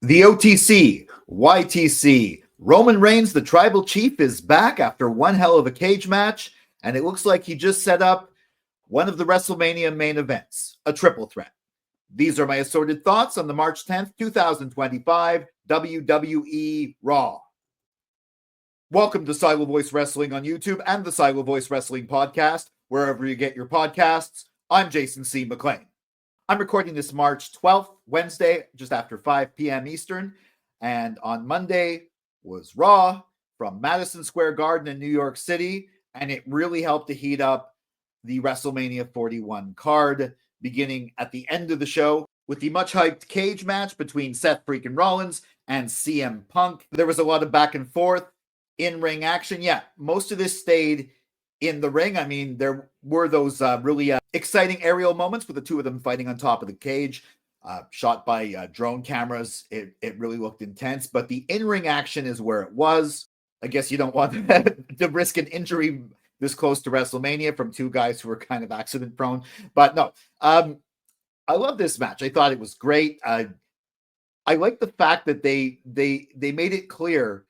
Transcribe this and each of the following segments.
The OTC, YTC, Roman Reigns, the tribal chief, is back after one hell of a cage match, and it looks like he just set up one of the WrestleMania main events, a triple threat. These are my assorted thoughts on the March 10th, 2025 WWE Raw. Welcome to Silo Voice Wrestling on YouTube and the Silo Voice Wrestling podcast, wherever you get your podcasts. I'm Jason C. McLean. I'm recording this March 12th, Wednesday, just after 5 p.m. Eastern. And on Monday was Raw from Madison Square Garden in New York City. And it really helped to heat up the WrestleMania 41 card, beginning at the end of the show with the much-hyped cage match between Seth freaking Rollins and CM Punk. There was a lot of back and forth, in-ring action. Yeah, most of this stayed in the ring. I mean, there were those really exciting aerial moments with the two of them fighting on top of the cage, shot by drone cameras. It really looked intense, but the in-ring action is where it was. I guess you don't want to risk an injury this close to WrestleMania from two guys who were kind of accident prone. But no, I love this match. I thought it was great. I like the fact that they made it clear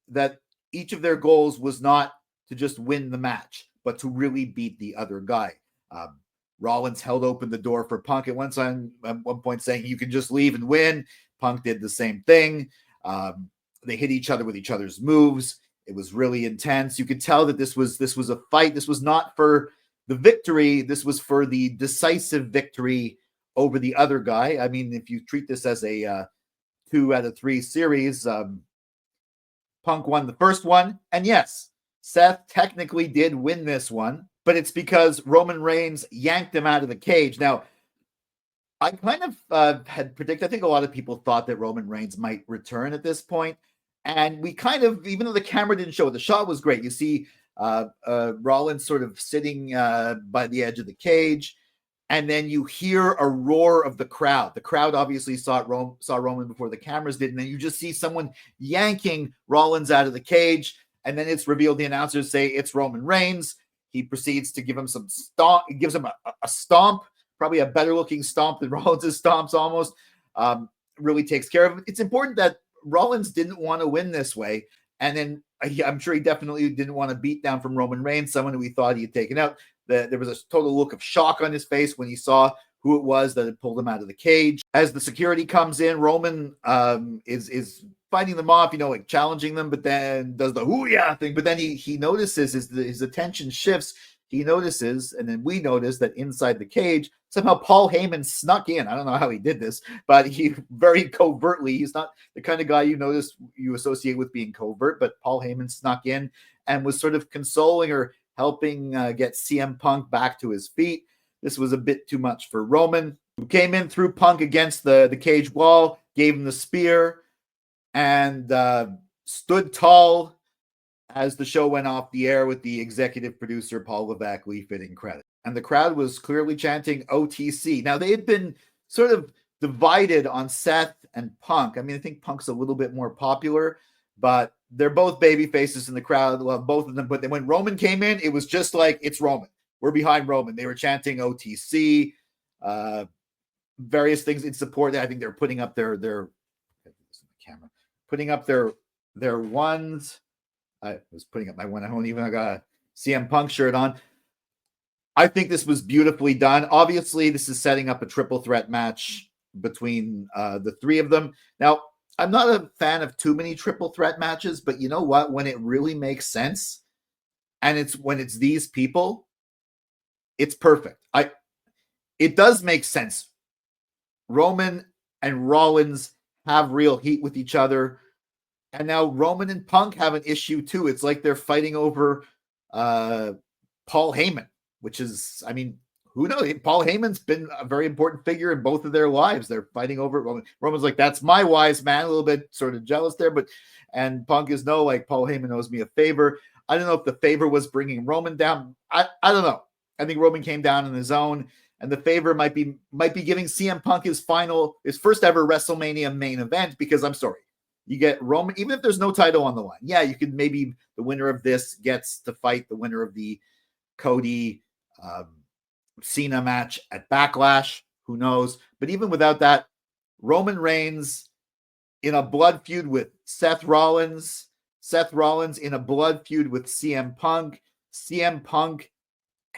that each of their goals was not to just win the match, but to really beat the other guy. Rollins held open the door for Punk at one point, saying you can just leave and win. Punk did the same thing. They hit each other with each other's moves. It was really intense. You could tell that this was a fight. This was not for the victory. This was for the decisive victory over the other guy. I mean, if you treat this as a 2 out of 3 series, Punk won the first one. And yes, Seth technically did win this one, but it's because Roman Reigns yanked him out of the cage. Now, I kind of had predicted, I think a lot of people thought that Roman Reigns might return at this point. And we kind of, even though the camera didn't show it, the shot was great. You see Rollins sort of sitting by the edge of the cage, and then you hear a roar of the crowd. The crowd obviously saw Roman before the cameras did, and then you just see someone yanking Rollins out of the cage. And then it's revealed, the announcers say it's Roman Reigns. He proceeds to give him some stomp. He gives him a stomp, probably a better looking stomp than Rollins' stomps almost. Really takes care of it. It's important that Rollins didn't want to win this way. And then I'm sure he definitely didn't want to beat down from Roman Reigns, someone who he thought he had taken out. There was a total look of shock on his face when he saw who it was that had pulled him out of the cage. As the security comes in, Roman is fighting them off, like challenging them, but then does the hoo-yah thing. But then he notices his attention shifts. He notices, and then we notice that inside the cage, somehow Paul Heyman snuck in. I don't know how he did this, but he very covertly, he's not the kind of guy you associate with being covert, but Paul Heyman snuck in and was sort of consoling or helping get CM Punk back to his feet. This was a bit too much for Roman, who came in, threw Punk against the cage wall, gave him the spear, and stood tall as the show went off the air with the executive producer, Paul Levesque, fitting credit. And the crowd was clearly chanting OTC. Now, they had been sort of divided on Seth and Punk. I mean, I think Punk's a little bit more popular, but they're both baby faces in the crowd. Love both of them. But then when Roman came in, it was just like, it's Roman. We're behind Roman. They were chanting OTC, various things in support. I think they're putting up their camera, putting up their ones. I was putting up my one. I got a CM Punk shirt on. I think this was beautifully done. Obviously, this is setting up a triple threat match between the three of them. Now, I'm not a fan of too many triple threat matches, but you know what? When it really makes sense, and when it's these people, it's perfect. It does make sense. Roman and Rollins have real heat with each other. And now Roman and Punk have an issue too. It's like they're fighting over Paul Heyman, which is, I mean, who knows? Paul Heyman's been a very important figure in both of their lives. They're fighting over Roman. Roman's like, that's my wise man, a little bit sort of jealous there. And Punk is no, like, Paul Heyman owes me a favor. I don't know if the favor was bringing Roman down. I don't know. I think Roman came down on his own, and the favor might be giving CM Punk his first ever WrestleMania main event, because I'm sorry. You get Roman, even if there's no title on the line. Yeah, you could maybe, the winner of this gets to fight the winner of the Cody Cena match at Backlash. Who knows? But even without that, Roman Reigns in a blood feud with Seth Rollins in a blood feud with CM Punk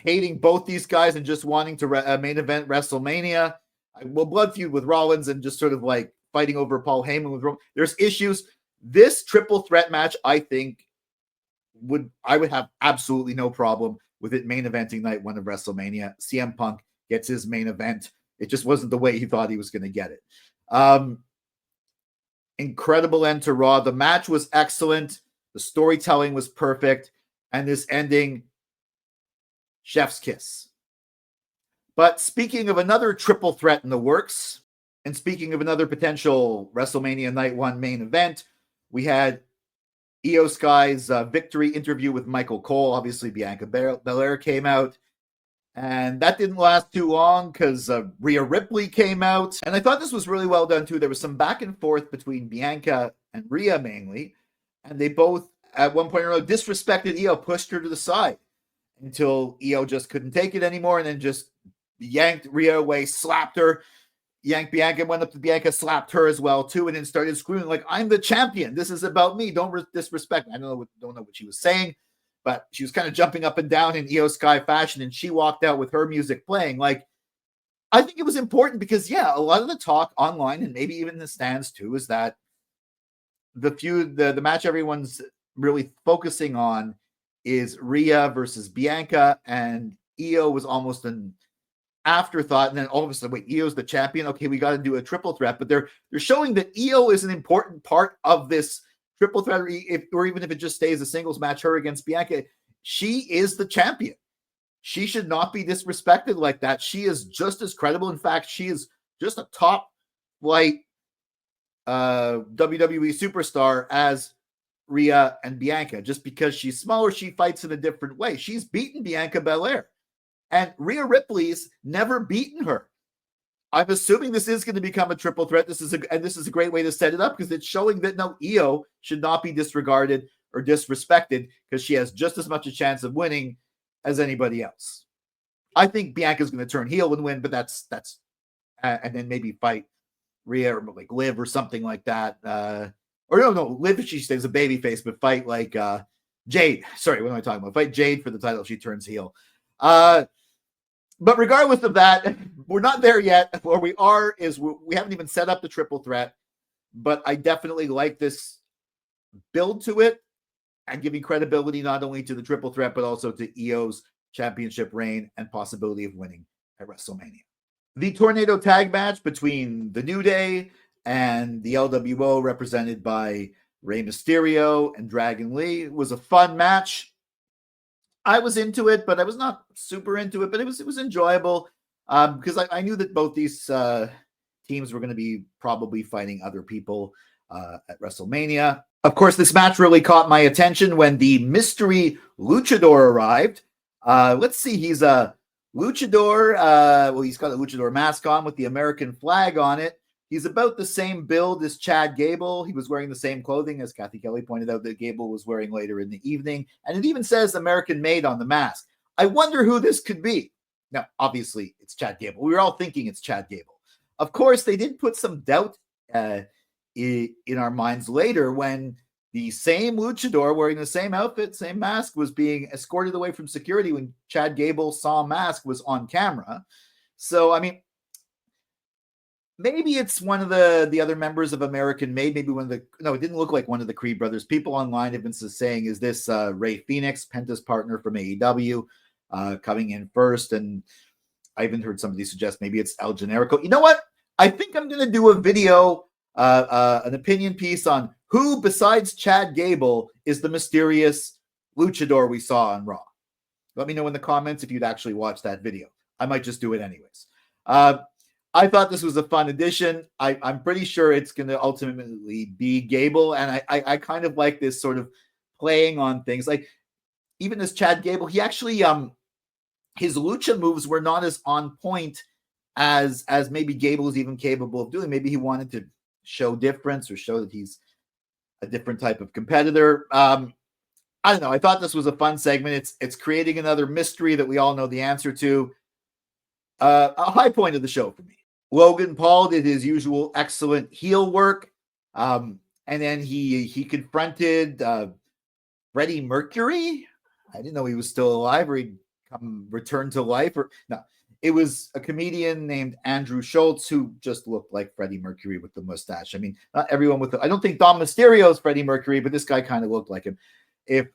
hating both these guys and just wanting to main event WrestleMania. Well, blood feud with Rollins and just sort of like fighting over Paul Heyman with Rollins. There's issues. This triple threat match, I think, I would have absolutely no problem with it main eventing night one of WrestleMania. CM Punk gets his main event. It just wasn't the way he thought he was going to get it. Incredible end to Raw. The match was excellent. The storytelling was perfect. And this ending, chef's kiss. But speaking of another triple threat in the works, and speaking of another potential WrestleMania Night 1 main event, we had Iyo Sky's victory interview with Michael Cole. Obviously, Bianca Belair came out. And that didn't last too long because Rhea Ripley came out. And I thought this was really well done, too. There was some back and forth between Bianca and Rhea, mainly. And they both, at one point or another, disrespected Iyo, pushed her to the side until Iyo just couldn't take it anymore and then just yanked Rhea away, slapped her, yanked Bianca, went up to Bianca, slapped her as well, too, and then started screaming like, I'm the champion. This is about me. Don't disrespect me. I don't know what she was saying, but she was kind of jumping up and down in Iyo Sky fashion, and she walked out with her music playing. Like, I think it was important because, yeah, a lot of the talk online and maybe even in the stands, too, is that the feud, the match everyone's really focusing on is Rhea versus Bianca, and Iyo was almost an afterthought, and then all of a sudden, wait, Io's the champion. Okay, we got to do a triple threat, but they're showing that Iyo is an important part of this triple threat, or even if it just stays a singles match, her against Bianca. She is the champion. She should not be disrespected like that. She is just as credible. In fact, she is just a top flight WWE superstar as Rhea and Bianca. Just because she's smaller, she fights in a different way. She's beaten Bianca Belair. And Rhea Ripley's never beaten her. I'm assuming this is going to become a triple threat. This is a great way to set it up because it's showing that no, Iyo should not be disregarded or disrespected because she has just as much a chance of winning as anybody else. I think Bianca's going to turn heel and win, but that's and then maybe fight Rhea or like Liv or something like that. Or no, Liv if she stays a babyface, but fight like Jade. Sorry, what am I talking about? Fight Jade for the title if she turns heel. But regardless of that, we're not there yet. Where we are is we haven't even set up the triple threat, but I definitely like this build to it and giving credibility not only to the triple threat, but also to Iyo's championship reign and possibility of winning at WrestleMania. The Tornado tag match between the New Day and the LWO, represented by Rey Mysterio and Dragon Lee, was a fun match. I was into it, but I was not super into it, but it was enjoyable because I knew that both these teams were going to be probably fighting other people at WrestleMania. Of course, this match really caught my attention when the mystery luchador arrived. Let's see, he's a luchador. Well, he's got a luchador mask on with the American flag on it. He's about the same build as Chad Gable. He was wearing the same clothing, as Kathy Kelly pointed out, that Gable was wearing later in the evening. And it even says American made on the mask. I wonder who this could be. Now, obviously, it's Chad Gable. We were all thinking it's Chad Gable. Of course, they did put some doubt in our minds later when the same luchador wearing the same outfit, same mask, was being escorted away from security when Chad Gable saw mask was on camera. So, I mean, maybe it's one of the other members of American Made. Maybe it didn't look like one of the Creed brothers. People online have been saying, is this Ray Phoenix, Penta's partner from AEW, coming in first? And I even heard somebody suggest maybe it's El Generico. You know what? I think I'm going to do a video, an opinion piece on who besides Chad Gable is the mysterious luchador we saw on Raw. Let me know in the comments if you'd actually watch that video. I might just do it anyways. I thought this was a fun addition. I'm pretty sure it's going to ultimately be Gable. And I kind of like this sort of playing on things. Like, even as Chad Gable, he actually, his lucha moves were not as on point as maybe Gable is even capable of doing. Maybe he wanted to show difference or show that he's a different type of competitor. I don't know. I thought this was a fun segment. It's creating another mystery that we all know the answer to. A high point of the show for me. Logan Paul did his usual excellent heel work. And then he confronted Freddie Mercury. I didn't know he was still alive, or he'd return to life. Or no, it was a comedian named Andrew Schultz who just looked like Freddie Mercury with the mustache. I mean, not everyone with I don't think Dom Mysterio is Freddie Mercury, but this guy kind of looked like him. If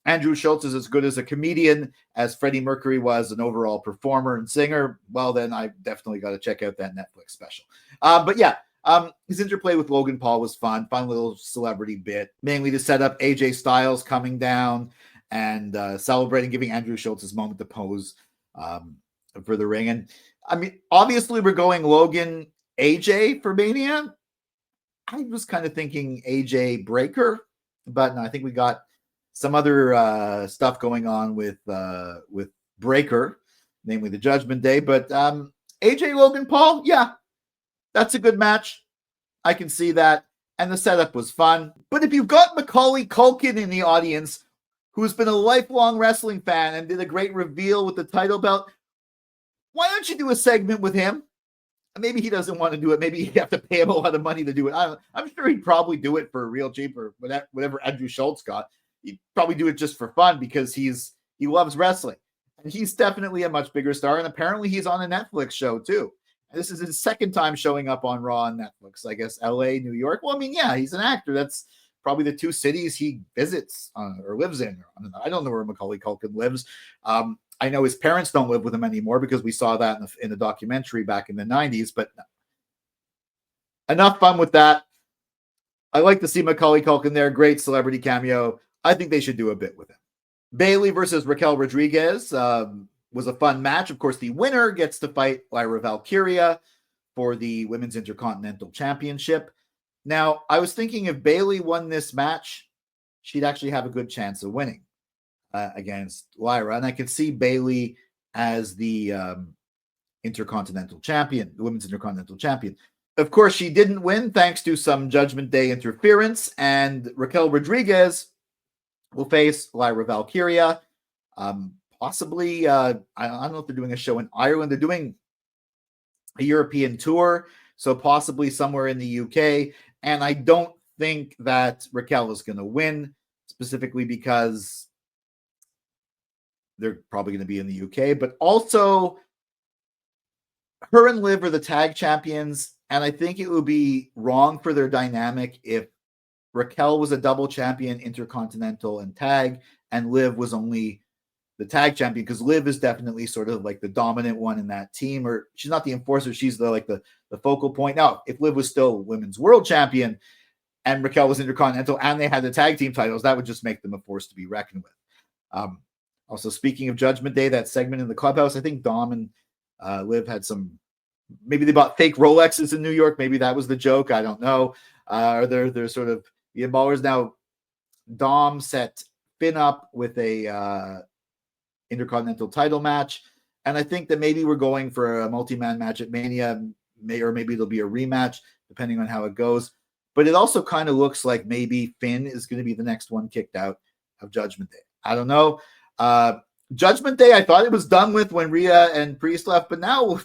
Andrew Schultz is as good as a comedian as Freddie Mercury was an overall performer and singer, well, then I definitely got to check out that Netflix special. But yeah, his interplay with Logan Paul was fun little celebrity bit, mainly to set up AJ Styles coming down and celebrating, giving Andrew Schultz his moment to pose for the ring. And I mean, obviously we're going Logan AJ for Mania. I was kind of thinking AJ Breaker, but no, I think we got some other stuff going on with Breaker, namely the Judgment Day. But AJ Logan Paul, yeah, that's a good match. I can see that. And the setup was fun. But if you've got Macaulay Culkin in the audience, who's been a lifelong wrestling fan and did a great reveal with the title belt, why don't you do a segment with him? Maybe he doesn't want to do it. Maybe you have to pay him a lot of money to do it. I'm sure he'd probably do it for real cheap, or whatever Andrew Schultz got. He'd probably do it just for fun because he loves wrestling. And he's definitely a much bigger star. And apparently he's on a Netflix show too. And this is his second time showing up on Raw on Netflix. I guess LA, New York. Well, I mean, yeah, he's an actor. That's probably the two cities he visits or lives in. I don't know where Macaulay Culkin lives. I know his parents don't live with him anymore because we saw that in a documentary back in the 90s. But enough fun with that. I like to see Macaulay Culkin there. Great celebrity cameo. I think they should do a bit with him. Bayley versus Raquel Rodriguez was a fun match. Of course, the winner gets to fight Lyra Valkyria for the Women's Intercontinental Championship. Now, I was thinking if Bayley won this match, she'd actually have a good chance of winning against Lyra. And I could see Bayley as the Intercontinental Champion, the Women's Intercontinental Champion. Of course, she didn't win thanks to some Judgment Day interference, and Raquel Rodriguez will face Lyra Valkyria. Possibly, I don't know if they're doing a show in Ireland. They're doing a European tour, so possibly somewhere in the UK. And I don't think that Raquel is going to win, specifically because they're probably going to be in the UK. But also, her and Liv are the tag champions, and I think it would be wrong for their dynamic if Raquel was a double champion, Intercontinental and tag, and Liv was only the tag champion, because Liv is definitely sort of like the dominant one in that team, or she's not the enforcer, she's the focal point. Now, if Liv was still women's world champion and Raquel was Intercontinental and they had the tag team titles, that would just make them a force to be reckoned with. Also, speaking of Judgment Day, that segment in the clubhouse, I think Dom and Liv had maybe they bought fake Rolexes in New York. Maybe that was the joke. I don't know. Or they're sort of the ballers. Now, Dom set Finn up with a Intercontinental title match, and I think that maybe we're going for a multi-man match at Mania, or maybe it'll be a rematch depending on how it goes. But it also kind of looks like maybe Finn is going to be the next one kicked out of Judgment Day. I don't know. Judgment Day, I thought it was done with when Rhea and Priest left, but now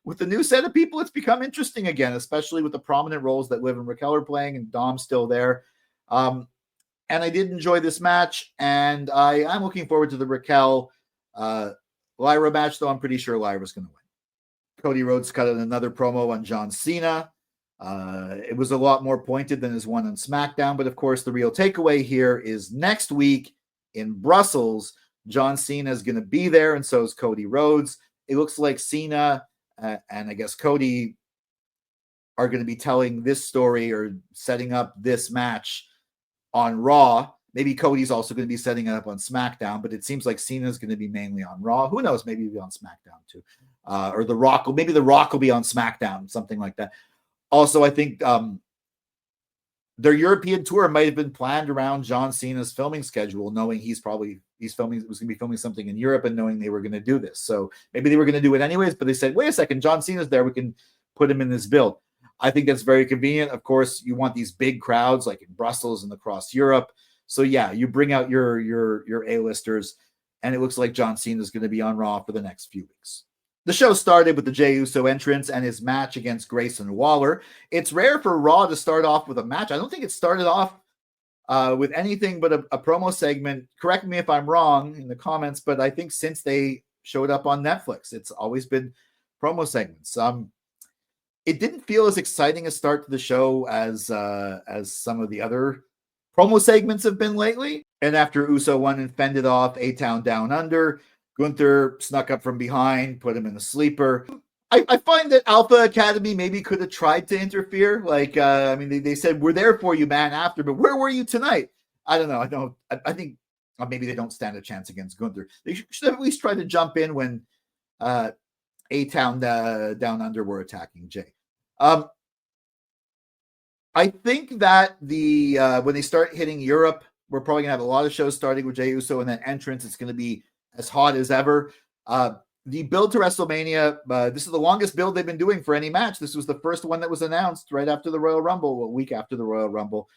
with the new set of people, it's become interesting again, especially with the prominent roles that Liv and Raquel are playing, and Dom's still there. And I did enjoy this match, and I'm looking forward to the Raquel Lyra match, though I'm pretty sure Lyra's going to win. Cody Rhodes cut another promo on John Cena. It was a lot more pointed than his one on SmackDown, but of course the real takeaway here is next week in Brussels, John Cena is going to be there, and so is Cody Rhodes. It looks like Cena and I guess Cody are going to be telling this story or setting up this match on Raw. Maybe Cody's also going to be setting it up on SmackDown, but it seems like Cena's going to be mainly on Raw. Who knows? Maybe he'll be on SmackDown too. Or The Rock. Maybe The Rock will be on SmackDown, something like that. Also, I think their European tour might have been planned around John Cena's filming schedule, knowing was going to be filming something in Europe and knowing they were going to do this. So maybe they were going to do it anyways, but they said, wait a second, John Cena's there. We can put him in this build. I think that's very convenient. Of course, you want these big crowds like in Brussels and across Europe. So yeah, you bring out your A-listers, and it looks like John Cena is going to be on Raw for the next few weeks. The show started with the Jey Uso entrance and his match against Grayson Waller. It's rare for Raw to start off with a match. I don't think it started off with anything but a promo segment. Correct me if I'm wrong in the comments, but I think since they showed up on Netflix, it's always been promo segments. It didn't feel as exciting a start to the show as some of the other promo segments have been lately. And after Uso won and fended off A-Town Down Under, Gunther snuck up from behind, put him in the sleeper. I find that Alpha Academy maybe could have tried to interfere. Like, I mean, they said, we're there for you, man, after, but where were you tonight? I don't know. I think maybe they don't stand a chance against Gunther. They should have at least tried to jump in when A-Town Down Under were attacking Jay. I think that when they start hitting Europe, we're probably going to have a lot of shows starting with Jey Uso and that entrance. It's going to be as hot as ever. The build to WrestleMania, this is the longest build they've been doing for any match. This was the first one that was announced right after the Royal Rumble, a week after the Royal Rumble.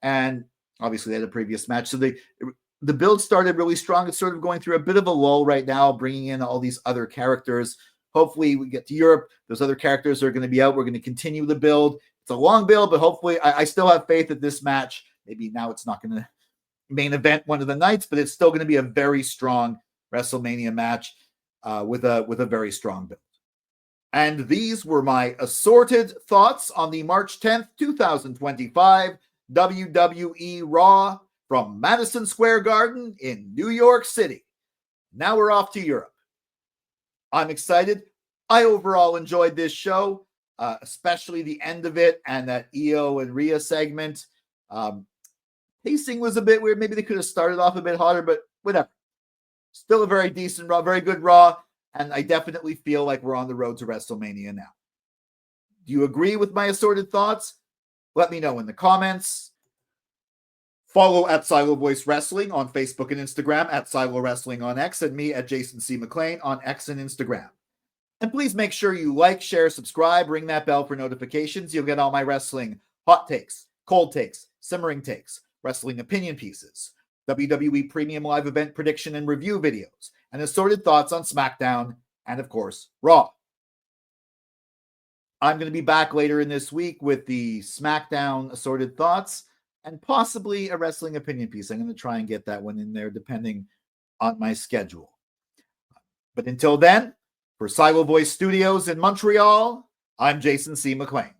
And obviously they had a previous match. So the build started really strong. It's sort of going through a bit of a lull right now, bringing in all these other characters. Hopefully we get to Europe. Those other characters are going to be out. We're going to continue the build. It's a long build, but hopefully I still have faith that this match, maybe now it's not going to main event one of the nights, but it's still going to be a very strong WrestleMania match with a very strong build. And these were my assorted thoughts on the March 10th, 2025 WWE Raw from Madison Square Garden in New York City. Now we're off to Europe. I'm excited. I overall enjoyed this show, especially the end of it and that Iyo and Rhea segment. Pacing was a bit weird. Maybe they could have started off a bit hotter, but whatever. Still a very decent Raw, very good Raw, and I definitely feel like we're on the road to WrestleMania now. Do you agree with my assorted thoughts? Let me know in the comments. Follow at Silo Voice Wrestling on Facebook and Instagram, at Silo Wrestling on X, and me at Jason C. McLean on X and Instagram. And please make sure you like, share, subscribe, ring that bell for notifications. You'll get all my wrestling hot takes, cold takes, simmering takes, wrestling opinion pieces, WWE Premium Live Event prediction and review videos, and assorted thoughts on SmackDown and, of course, Raw. I'm going to be back later in this week with the SmackDown assorted thoughts and possibly a wrestling opinion piece. I'm going to try and get that one in there depending on my schedule. But until then, for Silo Voice Studios in Montreal, I'm Jason C. McLean.